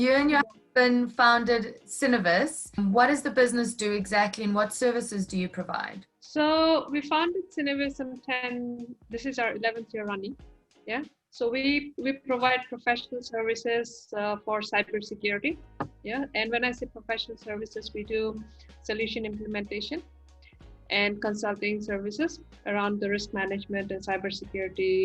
You and your husband founded Sinevis. What does the business do exactly, and what services do you provide? So we founded Sinevis in 10, this is our 11th year running. Yeah. So we provide professional services for cybersecurity. Yeah. And when I say professional services, we do solution implementation and consulting services around the risk management and cybersecurity,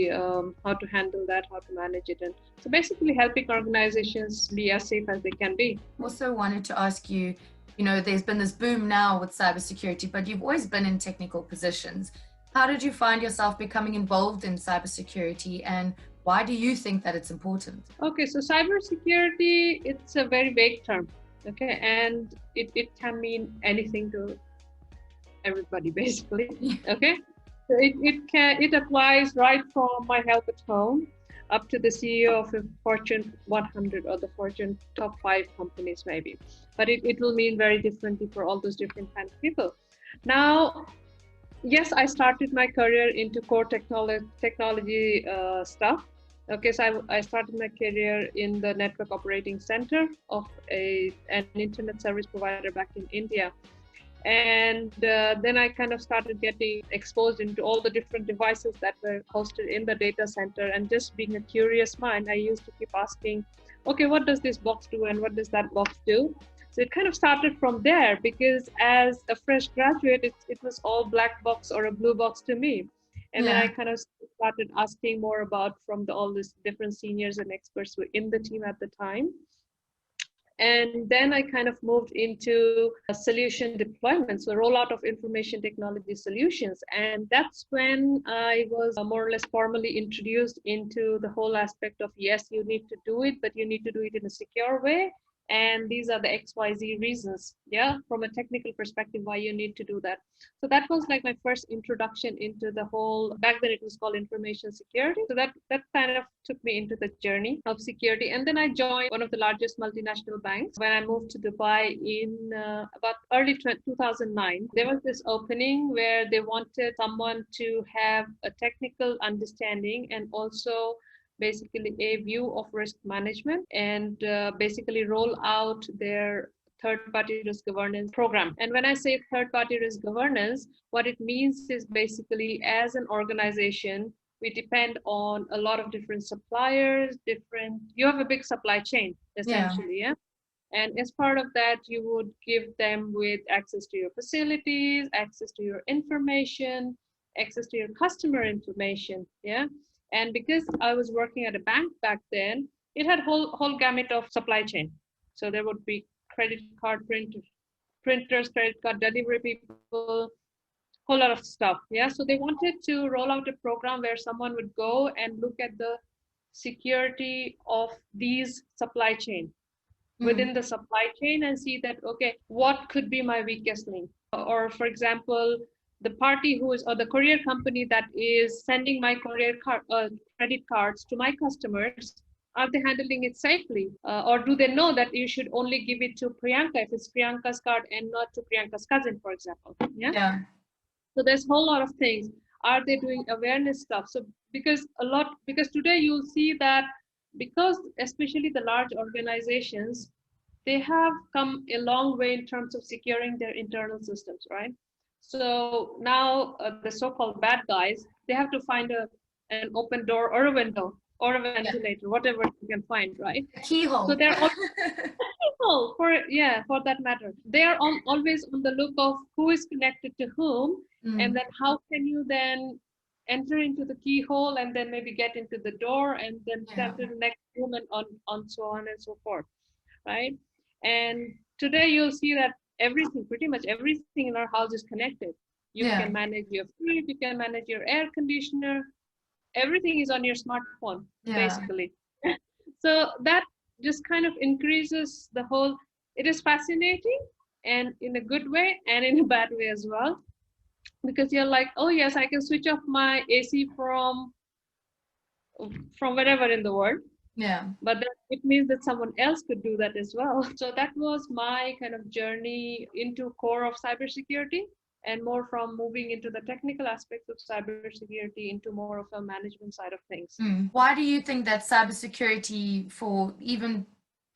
how to handle that, how to manage it. And so basically helping organizations be as safe as they can be. Also wanted to ask you, there's been this boom now with cybersecurity, but you've always been in technical positions. How did you find yourself becoming involved in cybersecurity, and why do you think that it's important? Okay, so cybersecurity, it's a very vague term, okay, and it can mean anything to everybody basically. Okay, so it applies right from my help at home up to the CEO of a Fortune 100 or the Fortune top 5 companies maybe, but it will mean very differently for all those different kinds of people. Now, yes, I started my career into core technology stuff. Okay, so I started my career in the network operating center of an internet service provider back in India. And then I kind of started getting exposed into all the different devices that were hosted in the data center. And just being a curious mind, I used to keep asking, okay, what does this box do and what does that box do? So it kind of started from there, because as a fresh graduate, it was all black box or a blue box to me. And then I kind of started asking more about from all these different seniors and experts who were in the team at the time. And then I kind of moved into a solution deployment, so rollout of information technology solutions. And that's when I was more or less formally introduced into the whole aspect of, yes, you need to do it, but you need to do it in a secure way. And these are the XYZ reasons, yeah, from a technical perspective, why you need to do that. So that was like my first introduction into the whole, back then it was called information security. So that kind of took me into the journey of security. And then I joined one of the largest multinational banks when I moved to Dubai in about early 2009. There was this opening where they wanted someone to have a technical understanding and also basically a view of risk management, and basically roll out their third-party risk governance program. And when I say third-party risk governance, what it means is basically, as an organization, we depend on a lot of different suppliers, you have a big supply chain, essentially, yeah? And as part of that, you would give them with access to your facilities, access to your information, access to your customer information, yeah? And because I was working at a bank back then, it had whole gamut of supply chain. So there would be credit card printers, credit card delivery people, whole lot of stuff. Yeah. So they wanted to roll out a program where someone would go and look at the security of these supply chain within the supply chain and see that, okay, what could be my weakest link? Or for example, the party or the courier company that is sending my credit cards to my customers, are they handling it safely? Or do they know that you should only give it to Priyanka if it's Priyanka's card and not to Priyanka's cousin, for example? Yeah. So there's a whole lot of things. Are they doing awareness stuff? So because today you'll see that, because especially the large organizations, they have come a long way in terms of securing their internal systems, right? So now the so-called bad guys, they have to find an open door or a window or a ventilator, whatever you can find, right? A keyhole. So they're all for that matter. They are always on the look of who is connected to whom, and then how can you then enter into the keyhole and then maybe get into the door and then enter the next room and on so on and so forth, right? And today you'll see that pretty much everything in our house is connected. You can manage your fridge, you can manage your air conditioner, everything is on your smartphone, basically. So that just kind of increases the whole, it is fascinating, and in a good way and in a bad way as well, because you're like, oh yes, I can switch off my AC from wherever in the world. Yeah. But then it means that someone else could do that as well. So that was my kind of journey into core of cybersecurity, and more from moving into the technical aspects of cybersecurity into more of a management side of things. Why do you think that cybersecurity, for even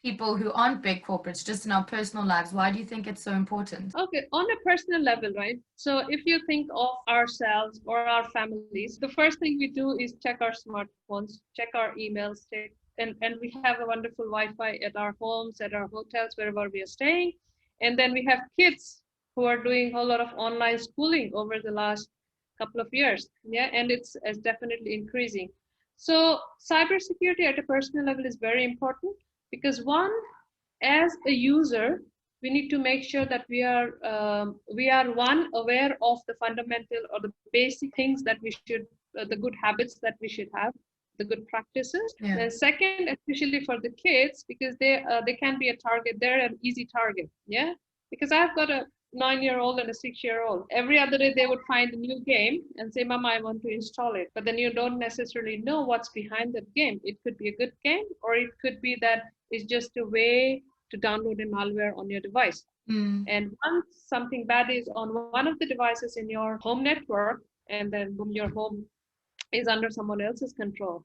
people who aren't big corporates, just in our personal lives? Why do you think it's so important? Okay, on a personal level, right? So if you think of ourselves or our families, the first thing we do is check our smartphones, check our emails, and we have a wonderful Wi-Fi at our homes, at our hotels, wherever we are staying. And then we have kids who are doing a whole lot of online schooling over the last couple of years. Yeah, and it's definitely increasing. So cybersecurity at a personal level is very important because one, as a user, we need to make sure that we are one aware of the fundamental or the basic things that we should the good habits that we should have, the good practices. Yeah. Then second, especially for the kids, because they can be a target, they're an easy target. Yeah, because I've got a 9-year-old and a 6-year-old. Every other day they would find a new game and say, Mama, I want to install it. But then you don't necessarily know what's behind that game. It could be a good game, or it could be that it's just a way to download a malware on your device. And once something bad is on one of the devices in your home network, and then boom, your home is under someone else's control.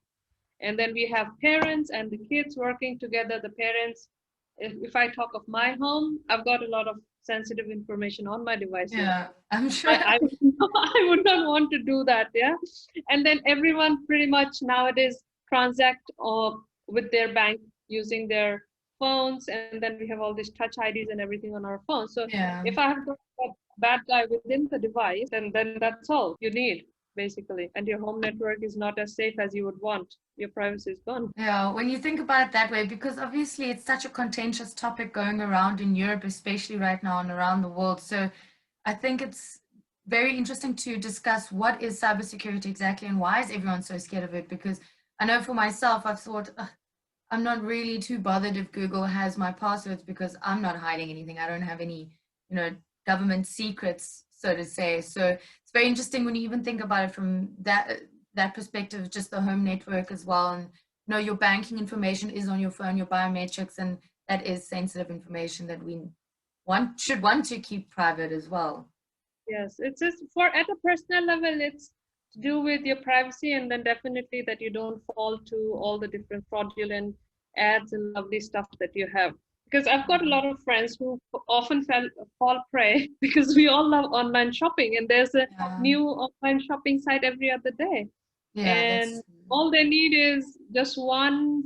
And then we have parents and the kids working together. The parents, if I talk of my home, I've got a lot of sensitive information on my devices. Yeah, I'm sure. I would not want to do that. Yeah. And then everyone pretty much nowadays transact with their bank using their phones, and then we have all these touch IDs and everything on our phones. So Yeah. if I have got a bad guy within the device, then that's all you need basically, and your home network is not as safe as you would want. Your privacy is gone. Yeah, when you think about it that way, because obviously it's such a contentious topic going around in Europe, especially right now and around the world. So I think it's very interesting to discuss what is cybersecurity exactly and why is everyone so scared of it? Because I know for myself, I've thought, I'm not really too bothered if Google has my passwords because I'm not hiding anything. I don't have any, government secrets, so to say. So it's very interesting when you even think about it from that perspective, just the home network as well. And your banking information is on your phone, your biometrics, and that is sensitive information that we should want to keep private as well. Yes, it's just at a personal level, it's to do with your privacy, and then definitely that you don't fall to all the different fraudulent ads and lovely stuff that you have. Because I've got a lot of friends who often fall prey because we all love online shopping, and there's a new online shopping site every other day. Yeah, and all they need is just one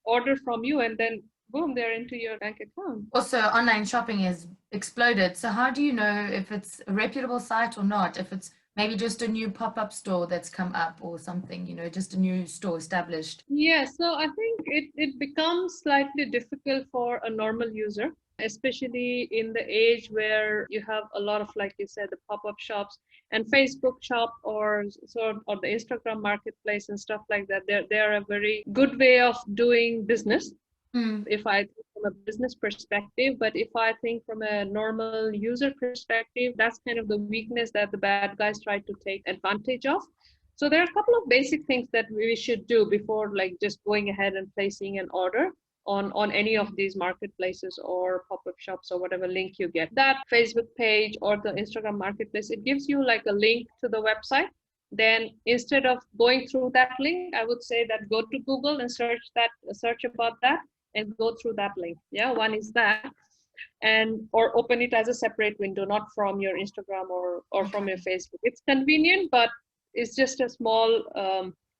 order from you, and then boom, they're into your bank account. Also, online shopping has exploded. So how do you know if it's a reputable site or not? If it's maybe just a new pop-up store that's come up or something, just a new store established? Yeah, so I think it becomes slightly difficult for a normal user, especially in the age where you have a lot of, like you said, the pop-up shops and Facebook shop or the Instagram marketplace and stuff like that. They're a very good way of doing business. If I think from a business perspective, but if I think from a normal user perspective, that's kind of the weakness that the bad guys try to take advantage of. So there are a couple of basic things that we should do before like just going ahead and placing an order on any of these marketplaces or pop-up shops or whatever link you get. That Facebook page or the Instagram marketplace, it gives you like a link to the website. Then instead of going through that link, I would say that go to Google and search about that and go through that link. Yeah, one is that, and or open it as a separate window, not from your Instagram or from your Facebook. It's convenient, but it's just a small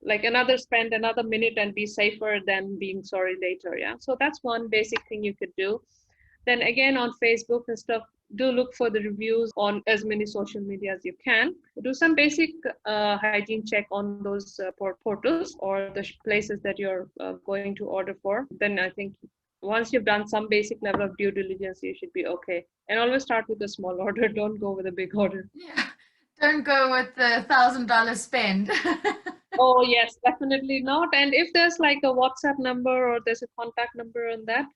like spend another minute and be safer than being sorry later. Yeah, so that's one basic thing you could do. Then again, on Facebook and stuff, do look for the reviews on as many social media as you can. Do some basic hygiene check on those portals or the places that you're going to order for. Then I think once you've done some basic level of due diligence, you should be okay. And always start with a small order. Don't go with a big order. Yeah, don't go with the $1,000 spend. Oh yes, definitely not. And if there's like a WhatsApp number or there's a contact number on that,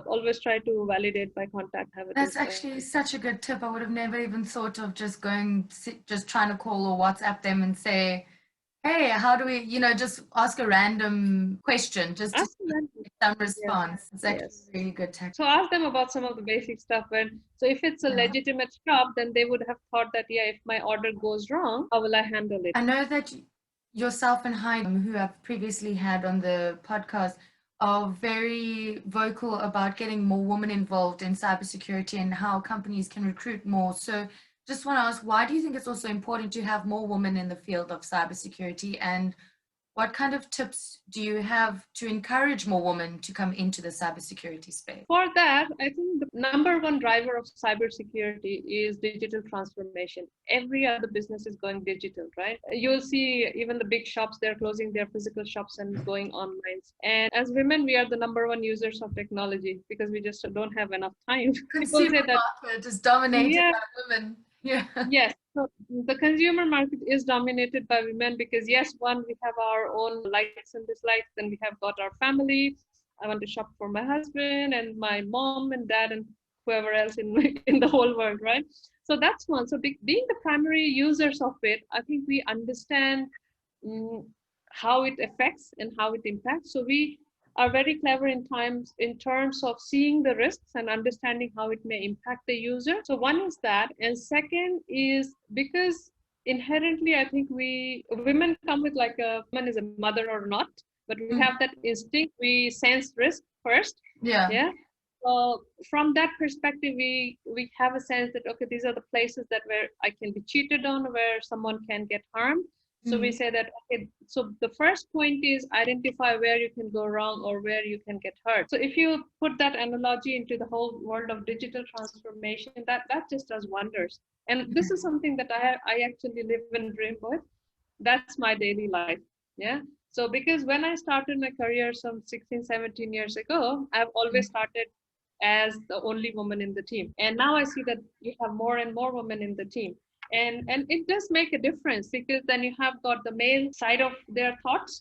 always try to validate by contact. That's actually such a good tip. I would have never even thought of just trying to call or WhatsApp them and say, hey, how do we, just ask a random question just to get some response. It's actually a really good tactic. So ask them about some of the basic stuff. So if it's a legitimate shop, then they would have thought that, if my order goes wrong, how will I handle it? I know that yourself and Heidi, who I've previously had on the podcast, are very vocal about getting more women involved in cybersecurity and how companies can recruit more. So just want to ask, why do you think it's also important to have more women in the field of cybersecurity? And what kind of tips do you have to encourage more women to come into the cybersecurity space? For that, I think the number one driver of cybersecurity is digital transformation. Every other business is going digital, right? You'll see even the big shops, they're closing their physical shops and going online. And as women, we are the number one users of technology because we just don't have enough time. People Consumer say that, market is dominated yeah, by women. Yeah. yes. So the consumer market is dominated by women because yes, one, we have our own likes and dislikes, then we have got our family. I want to shop for my husband and my mom and dad and whoever else in in the whole world, right? So that's one. So being the primary users of it, I think we understand mm, how it affects and how it impacts. So we are very clever in terms of seeing the risks and understanding how it may impact the user. So one is that, and second is because inherently I think we women come with like a woman is a mother or not, but we Mm. have that instinct. We sense risk first. Yeah. Yeah. So from that perspective, we have a sense that okay, these are the places that where I can be cheated on, where someone can get harmed. So we Mm. say that okay, so the first point is identify where you can go wrong or where you can get hurt. So if you put that analogy into the whole world of digital transformation, that just does wonders. And this is something that I actually live and dream with. That's my daily life. Yeah. So because when I started my career some 16, 17 years ago, I've always started as the only woman in the team. And now I see that you have more and more women in the team. And it does make a difference because then you have got the male side of their thoughts,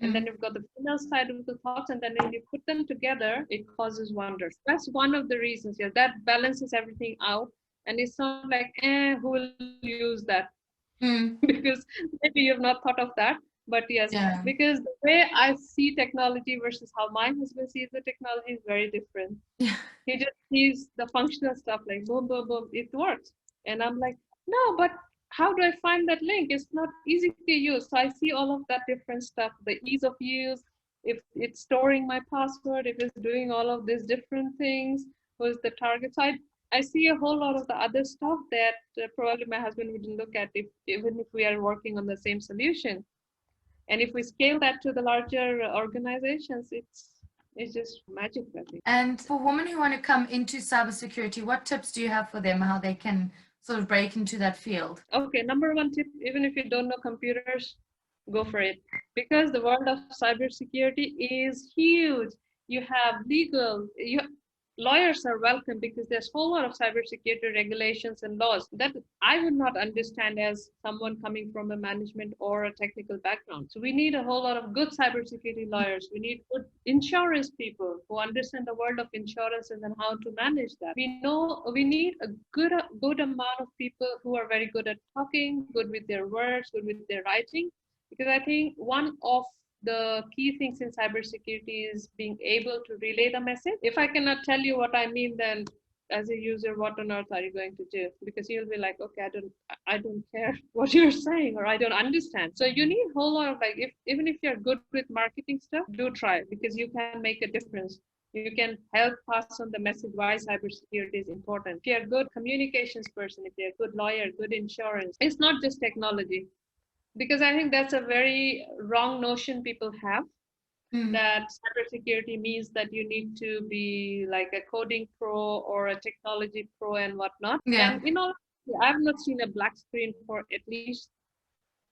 and then Mm. you've got the female side of the thoughts, and then when you put them together, it causes wonders. That's one of the reasons. Yeah, that balances everything out. And it's not like, who will use that? Mm. Because maybe you've not thought of that. But yes, Yeah. because the way I see technology versus how my husband sees the technology is very different. Yeah. He just sees the functional stuff like boom, boom, boom, it works. And I'm like, no, but how do I find that link? It's not easy to use. So I see all of that different stuff, the ease of use, if it's storing my password, if it's doing all of these different things, who's the target. So I see a whole lot of the other stuff that probably my husband wouldn't look at if even if we are working on the same solution. And if we scale that to the larger organizations, it's just magic, I think. And for women who want to come into cybersecurity, what tips do you have for them, how they can sort of break into that field? Okay, number one tip, even if you don't know computers, go for it. Because the world of cybersecurity is huge. You have legal, lawyers are welcome because there's a whole lot of cybersecurity regulations and laws that I would not understand as someone coming from a management or a technical background. So we need a whole lot of good cybersecurity lawyers. We need good insurance people who understand the world of insurances and how to manage that. We know we need a good amount of people who are very good at talking, good with their words, good with their writing, because I think one of the key things in cybersecurity is being able to relay the message. If I cannot tell you what I mean, then as a user, what on earth are you going to do? Because you'll be like, okay, I don't care what you're saying, or I don't understand. So you need a whole lot of like, if even if you're good with marketing stuff, do try it because you can make a difference. You can help pass on the message why cybersecurity is important. If you're a good communications person, if you're a good lawyer, good insurance, it's not just technology, because I think that's a very wrong notion people have, Mm. that cybersecurity means that you need to be like a coding pro or a technology pro and whatnot. Yeah. And I've not seen a black screen for at least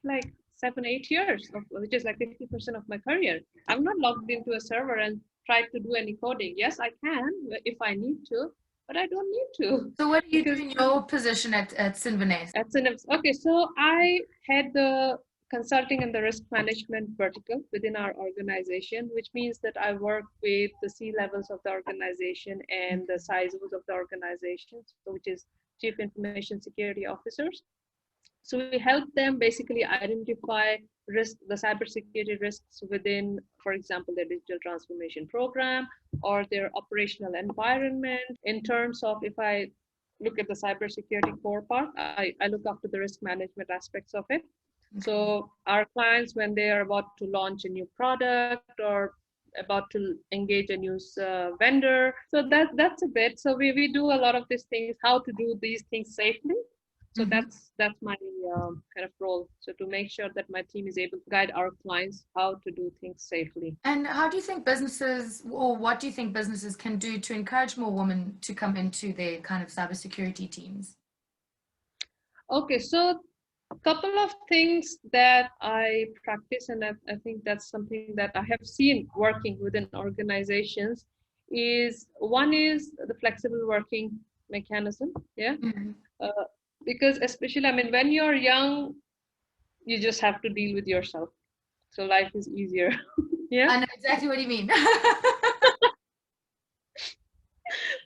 like 7, 8 years, which is like 50% of my career. I'm not logged into a server and tried to do any coding. Yes, I can if I need to, but I don't need to So what do you do because in your position at Sinevis? at Sinevis. Okay, so I had the consulting and the risk management vertical within our organization, which means that I work with the C levels of the organization and the CISOs of the organization, so which is Chief Information Security Officers. So we help them basically identify the cybersecurity risks within, for example, their digital transformation program or their operational environment. In terms of, if I look at the cybersecurity core part, I look after the risk management aspects of it. Okay. So our clients, when they are about to launch a new product or about to engage a new vendor. So that's a bit. So we do a lot of these things, how to do these things safely. So Mhm. that's my kind of role. So to make sure that my team is able to guide our clients how to do things safely. And how do you think businesses, or what do you think businesses can do to encourage more women to come into their kind of cybersecurity teams? Okay, so couple of things that I practice, and I think that's something that I have seen working within organizations. Is one is the flexible working mechanism. Yeah, Mhm. uh, because especially, I mean, when you're young, you just have to deal with yourself, so life is easier. Yeah. I know exactly what you mean.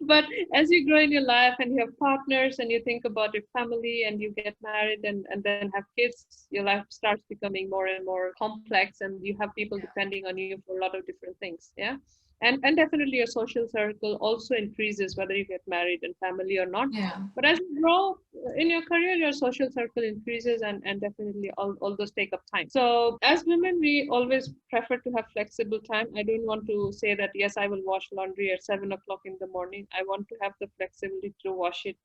But as you grow in your life and you have partners and you think about your family and you get married and then have kids, your life starts becoming more and more complex, and you have people depending on you for a lot of different things. Yeah. And definitely your social circle also increases whether you get married and family or not. Yeah. But as you grow in your career, your social circle increases, and definitely all those take up time. So as women, we always prefer to have flexible time. I don't want to say that, yes, I will wash laundry at 7 o'clock in the morning. I want to have the flexibility to wash it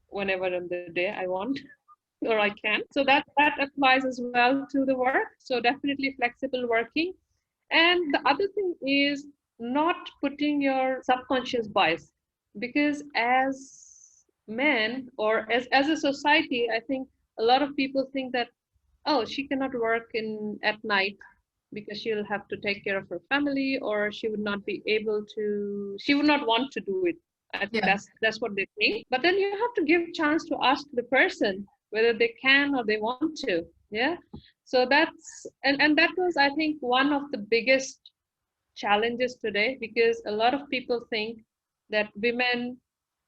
whenever in the day I want or I can. So that applies as well to the work. So definitely flexible working. And the other thing is not putting your subconscious bias, because as men or as a society, I think a lot of people think that, oh, she cannot work in at night because she'll have to take care of her family, or she would not be able to, she would not want to do it. I think Yeah. that's what they think. But then you have to give chance to ask the person whether they can or they want to. Yeah. So that's and that was, I think, one of the biggest challenges today, because a lot of people think that women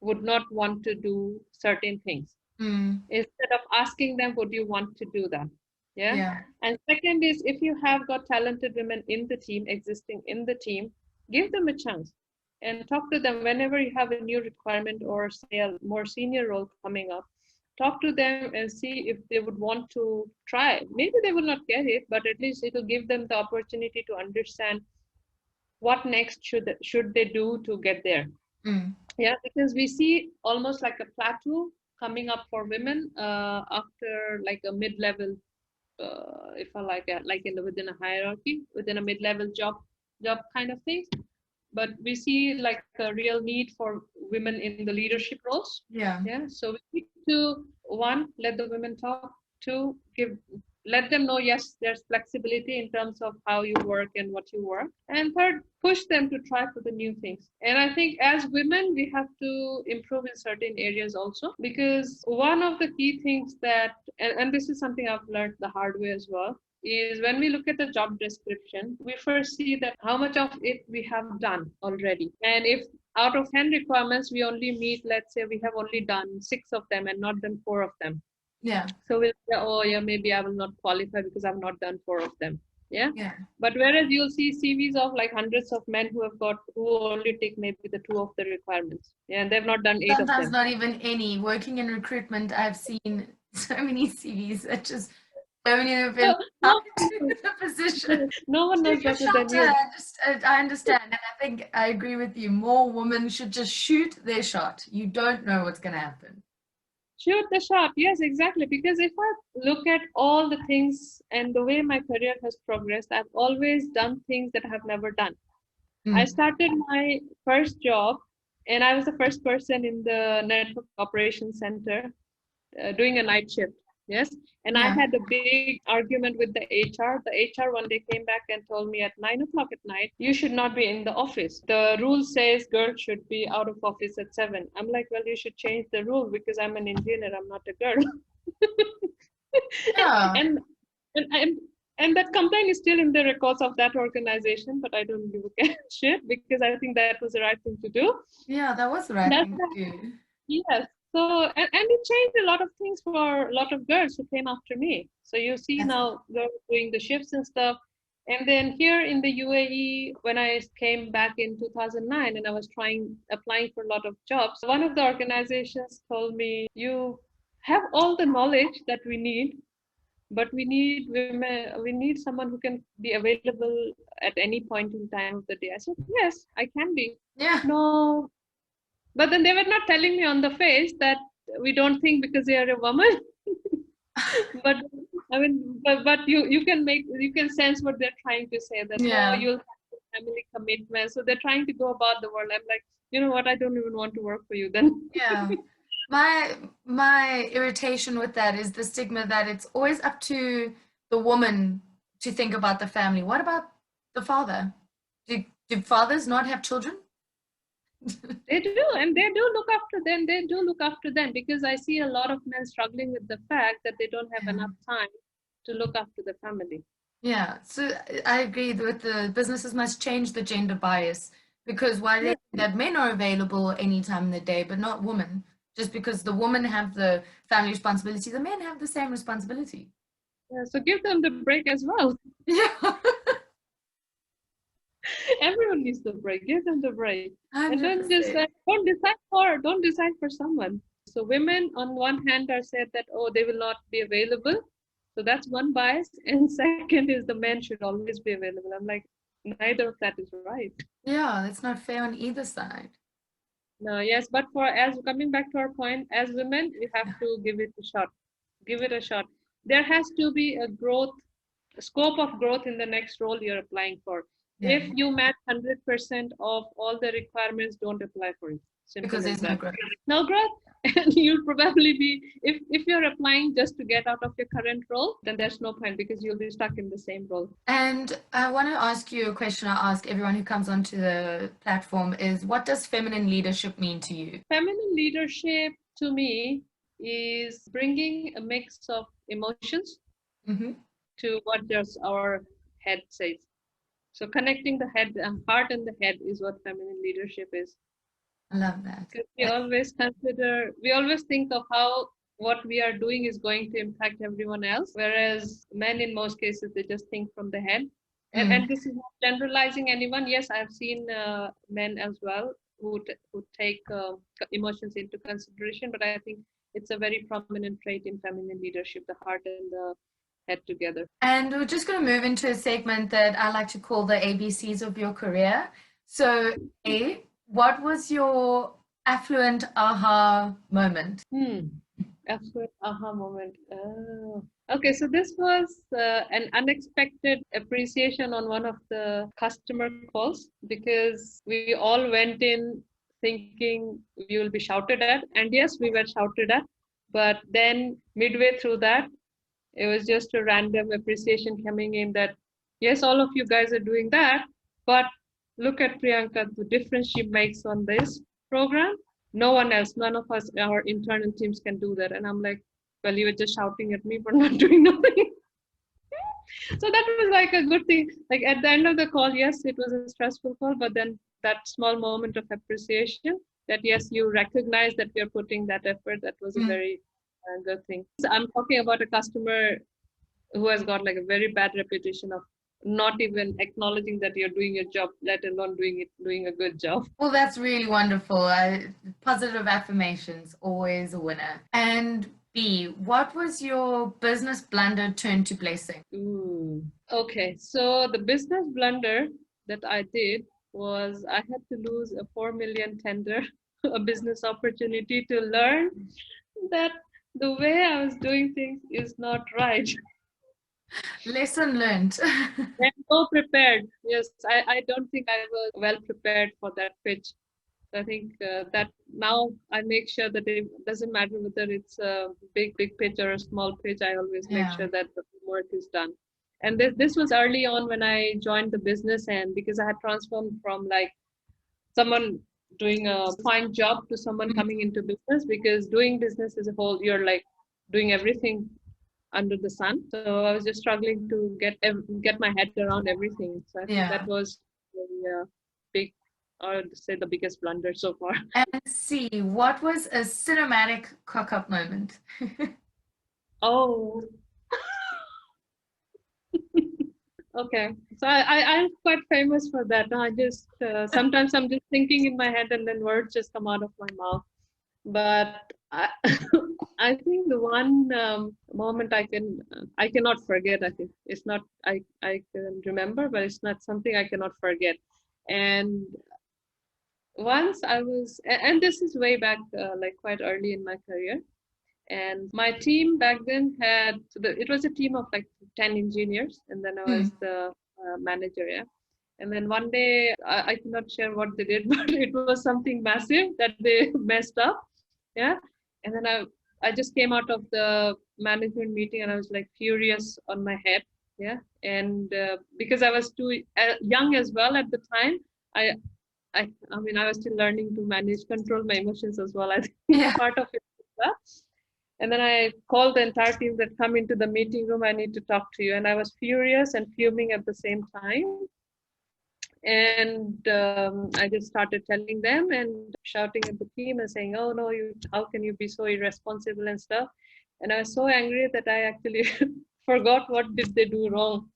would not want to do certain things. Mm. Instead of asking them, would you want to do that? Yeah. Yeah. And second is, if you have got talented women in the team, existing in the team, give them a chance and talk to them whenever you have a new requirement or say a more senior role coming up. Talk to them and see if they would want to try. Maybe they will not get it, but at least it will give them the opportunity to understand what next should they do to get there. Mm. Yeah, because we see almost like a plateau coming up for women after like a mid-level, if I like in the, within a hierarchy, within a mid-level job kind of thing. But we see like a real need for women in the leadership roles. Yeah. Yeah, so we need to, one, let the women talk. Two, give, let them know, yes, there's flexibility in terms of how you work and what you work. And third, push them to try for the new things. And I think as women, we have to improve in certain areas also, because one of the key things that, and this is something I've learned the hard way as well, is when we look at the job description, we first see that how much of it we have done already. And if out of 10 requirements, we only meet, let's say we have only done 6 of them and not done 4 of them. Yeah. So we'll say, oh yeah, maybe I will not qualify because I've not done 4 of them. Yeah. Yeah. But whereas you'll see CVs of like hundreds of men who have got, who only take maybe the 2 of the requirements. Yeah. And they've not done 8 of Sometimes them. not even any. Working in recruitment, I've seen so many CVs that just don't even feel So how no, to do the position. no one knows Shoot your better shot. than you. I understand, and I think I agree with you. More women should just shoot their shot. You don't know what's going to happen. Shoot the shot. Yes, exactly. Because if I look at all the things and the way my career has progressed, I've always done things that I have never done. I Mm. started my first job and I was the first person in the network operations center doing a night shift. Yes. And I Yeah. had a big argument with the HR. The HR one day came back and told me at 9 o'clock at night, you should not be in the office. The rule says girls should be out of office at 7. I'm like, well, you should change the rule because I'm an engineer. I'm not a girl. Yeah. and, and, and and that complaint is still in the records of that organization, but I don't give a shit because I think that was the right thing to do. Yeah, that was the right That's thing to do. yes. So and it changed a lot of things for a lot of girls who came after me. So you see That's now girls doing the shifts and stuff. And then here in the UAE, when I came back in 2009 and I was applying for a lot of jobs, one of the organizations told me, you have all the knowledge that we need, but we need women, we need someone who can be available at any point in time of the day? I said, yes, I can be. Yeah. No, but then they were not telling me on the face that we don't think because you are a woman. But I mean, but you can sense what they're trying to say, that no, Yeah. you'll have family commitment. So they're trying to go about the world. I'm like, you know what? I don't even want to work for you then. Yeah. My irritation with that is the stigma that it's always up to the woman to think about the family. What about the father? Do fathers not have children? They do, and they do look after them. They do look after them because I see a lot of men struggling with the fact that they don't have Yeah. enough time to look after the family. Yeah, so I agree with the businesses must change the gender bias because while they Yeah. think that men are available any time in the day, but not women, just because the women have the family responsibility, the men have the same responsibility. Yeah, so give them the break as well. Yeah, Everyone needs the break. Give them the break, and don't just 100%. don't decide for someone. So women on one hand are said that, oh, they will not be available. So that's one bias, and second is the men should always be available. I'm like, neither of that is right. Yeah, that's not fair on either side. No, yes, but for as coming back to our point, as women, we have to give it a shot. Give it a shot. There has to be a growth, scope of growth in the next role you're applying for. Yeah, If you match 100% of all the requirements, don't apply for it. because Simple as there's no that. growth. No growth, and you'll probably be, if you're applying just to get out of your current role, then there's no point because you'll be stuck in the same role. And I want to ask you a question I ask everyone who comes onto the platform is what does feminine leadership mean to you? Feminine leadership to me is bringing a mix of emotions Mm-hmm. to what just our head says. So connecting the head, heart and the head is what feminine leadership is. I love that. Because we always think of how what we are doing is going to impact everyone else, whereas men in most cases, they just think from the head. Mm. And this is not generalizing anyone. Yes, I've seen men as well who take emotions into consideration, but I think it's a very prominent trait in feminine leadership, the heart and the head together. And we're just going to move into a segment that I like to call the ABCs of your career. So, A, what was your affluent aha moment? Absolute aha moment. Oh. Okay, so this was an unexpected appreciation on one of the customer calls because we all went in thinking we will be shouted at, and yes, we were shouted at. But then midway through that, it was just a random appreciation coming in that yes, all of you guys are doing that, but look at Priyanka, the difference she makes on this program. No one else, none of us, our internal teams can do that. And I'm like, well, you were just shouting at me for not doing nothing. So that was like a good thing. Like at the end of the call, yes, it was a stressful call, but then that small moment of appreciation that yes, you recognize that we are putting that effort, that was a Mm. very good thing. So I'm talking about a customer who has got like a very bad reputation of not even acknowledging that you're doing your job, let alone doing a good job. Well, that's really wonderful. Positive affirmations, always a winner. And B, what was your business blunder turned to blessing? Ooh. Okay, so the business blunder that I did was I had to lose a 4 million tender, a business opportunity to learn that the way I was doing things is not right. Lesson learned. I'm so prepared. Yes, I don't think I was well prepared for that pitch. So I think that now I make sure that it doesn't matter whether it's a big pitch or a small pitch. I always make Yeah. sure that the work is done. And this was early on when I joined the business, and because I had transformed from like someone doing a fine job to someone coming into business, because doing business as a whole, you're like doing everything under the sun. So I was just struggling to get my head around everything. So I think that Yeah. was very big, or to say the biggest blunder so far. And C, what was a cinematic cock up moment? Oh, okay. So I'm quite famous for that. I just sometimes I'm just thinking in my head and then words just come out of my mouth. But I, I think the one moment I cannot forget. I think it's not I can remember, but it's not something I cannot forget. And once I was, and this is way back, like quite early in my career. And my team back then had, it was a team of like 10 engineers, and then I was Mm. the manager, yeah. And then one day, I cannot share what they did, but it was something massive that they messed up, yeah. And then I just came out of the management meeting and I was like furious on my head, yeah. And because I was too young as well at the time, I I mean, I was still learning to manage, control my emotions as well. I think Yeah. part of it was that. And then I called the entire team that come into the meeting room. I need to talk to you. And I was furious and fuming at the same time. And I just started telling them and shouting at the team and saying, "Oh no, you! How can you be so irresponsible and stuff?" And I was so angry that I actually forgot what did they do wrong.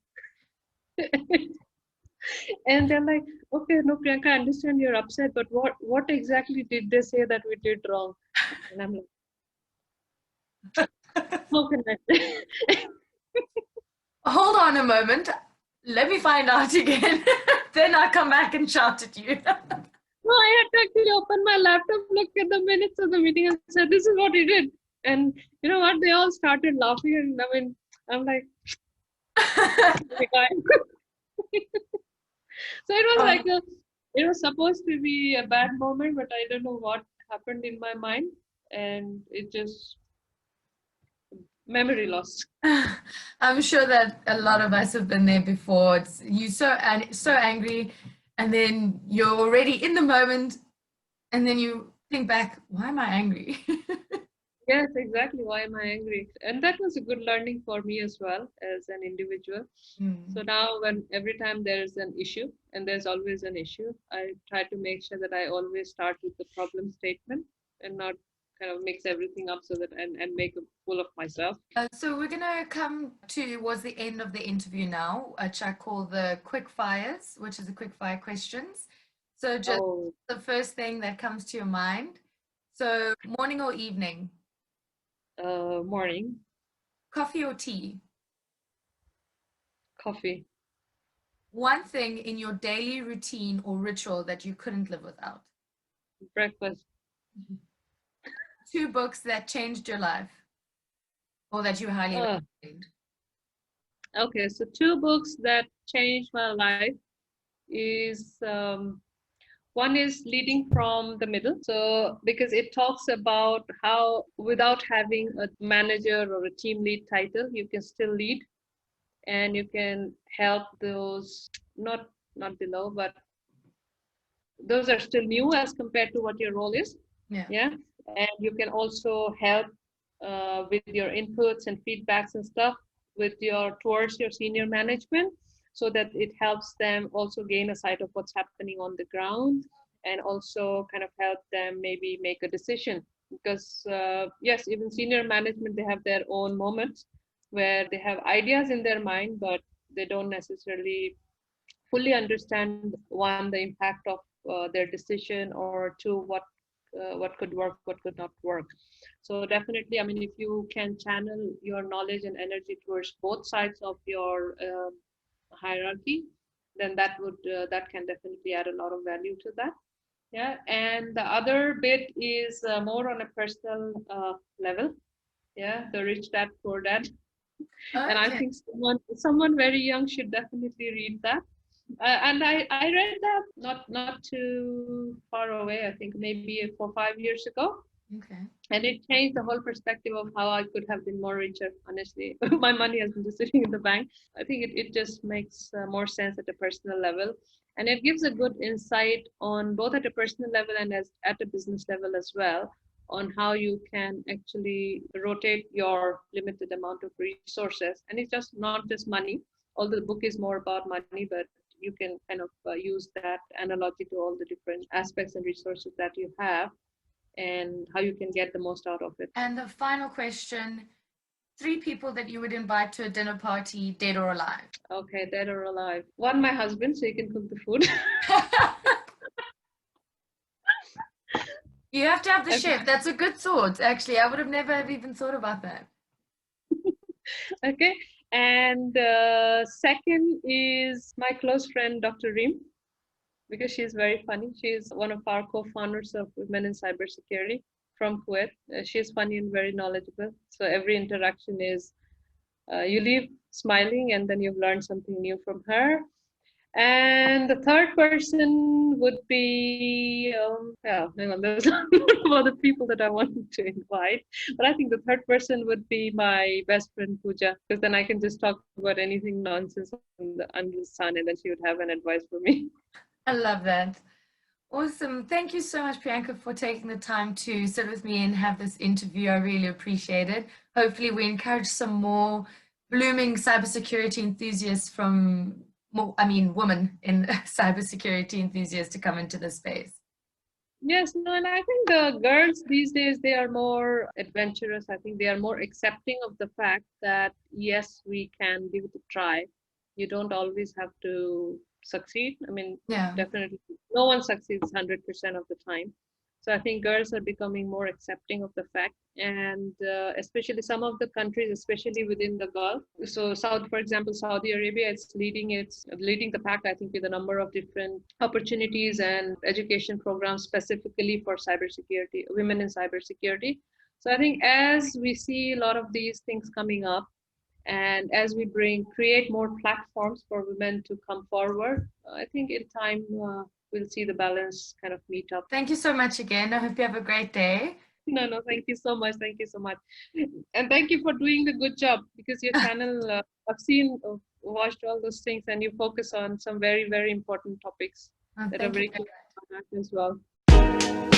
And they're like, "Okay, no, Priyanka, I understand you're upset, but what exactly did they say that we did wrong?" And I'm like, "How can I say?" Hold on a moment. Let me find out again. Then I'll come back and shout at you. No, I had to actually open my laptop, look at the minutes of the meeting, and said, "This is what he did." And you know what? They all started laughing, and I mean, I'm like, "Okay, guys." So it was like it was supposed to be a bad moment, but I don't know what happened in my mind, and it just memory loss. I'm sure that a lot of us have been there before. It's you so angry, and then you're already in the moment, and then you think back, why am I angry? Yes, exactly. Why am I angry? And that was a good learning for me as well as an individual. So Mm. now, when every time there's an issue, and there's always an issue, I try to make sure that I always start with the problem statement and not kind of mix everything up so that and make a fool of myself. So we're gonna come towards the end of the interview now, which I call the quick fires, which is the quick fire questions. So just Oh, the first thing that comes to your mind. So morning or evening, morning, coffee or tea? coffee, One thing in your daily routine or ritual that you couldn't live without. breakfast. Two books that changed your life or that you highly Uh, recommend. okay, so two books that changed my life is one is leading from the middle. So, because it talks about how without having a manager or a team lead title, you can still lead and you can help those not below, but those are still new as compared to what your role is. Yeah. Yeah. And you can also help with your inputs and feedbacks and stuff with your towards your senior management so that it helps them also gain a sight of what's happening on the ground and also kind of help them maybe make a decision because yes, even senior management, they have their own moments where they have ideas in their mind but they don't necessarily fully understand one, the impact of their decision, or two, what could work, what could not work. So definitely, I mean, if you can channel your knowledge and energy towards both sides of your hierarchy, then that can definitely add a lot of value to that. Yeah, and the other bit is more on a personal level. Yeah, the Rich Dad Poor Dad, and I Okay. think someone very young should definitely read that. And I read that not too far away. I think maybe 4 5 years ago, Okay. and it changed the whole perspective of how I could have been more richer. Honestly, my money has been just sitting in the bank. I think it just makes more sense at a personal level, and it gives a good insight on both at a personal level and as at a business level as well, on how you can actually rotate your limited amount of resources. And it's just not just money, although the book is more about money, but you can kind of use that analogy to all the different aspects and resources that you have and how you can get the most out of it. And the final question, three people that you would invite to a dinner party, dead or alive. Okay, dead or alive. One, my husband, so he can cook the food. You have to have the Okay. chef. That's a good thought, actually. I would have never have even thought about that. Okay. And second is my close friend, Dr. Reem, because she's very funny. She's one of our co-founders of Women in Cybersecurity from Kuwait. She's funny and very knowledgeable. So every interaction is you leave smiling and then you've learned something new from her. And the third person would be, yeah, hang on, there's a lot of other people that I wanted to invite. But I think the third person would be my best friend Pooja, because then I can just talk about anything nonsense under the sun, and then she would have an advice for me. I love that. Awesome. Thank you so much, Priyanka, for taking the time to sit with me and have this interview. I really appreciate it. Hopefully, we encourage some more blooming cybersecurity enthusiasts from more, I mean, women in cybersecurity enthusiasts to come into the space. Yes, no, and I think the girls these days they are more adventurous. I think they are more accepting of the fact that yes, we can give it a try. You don't always have to succeed. I mean, Yeah. definitely no one succeeds 100% of the time. So I think girls are becoming more accepting of the fact, and especially some of the countries, especially within the Gulf. So South, for example, Saudi Arabia, it's leading the pack. I think with a number of different opportunities and education programs specifically for cybersecurity, women in cybersecurity. So I think as we see a lot of these things coming up, and as we create more platforms for women to come forward, I think in time we'll see the balance kind of meet up. Thank you so much again. I hope you have a great day. No, no, thank you so much. Thank you so much. And thank you for doing the good job, because your channel, I've seen, watched all those things, and you focus on some very, very important topics Oh, that are thank you. very close to my heart as well.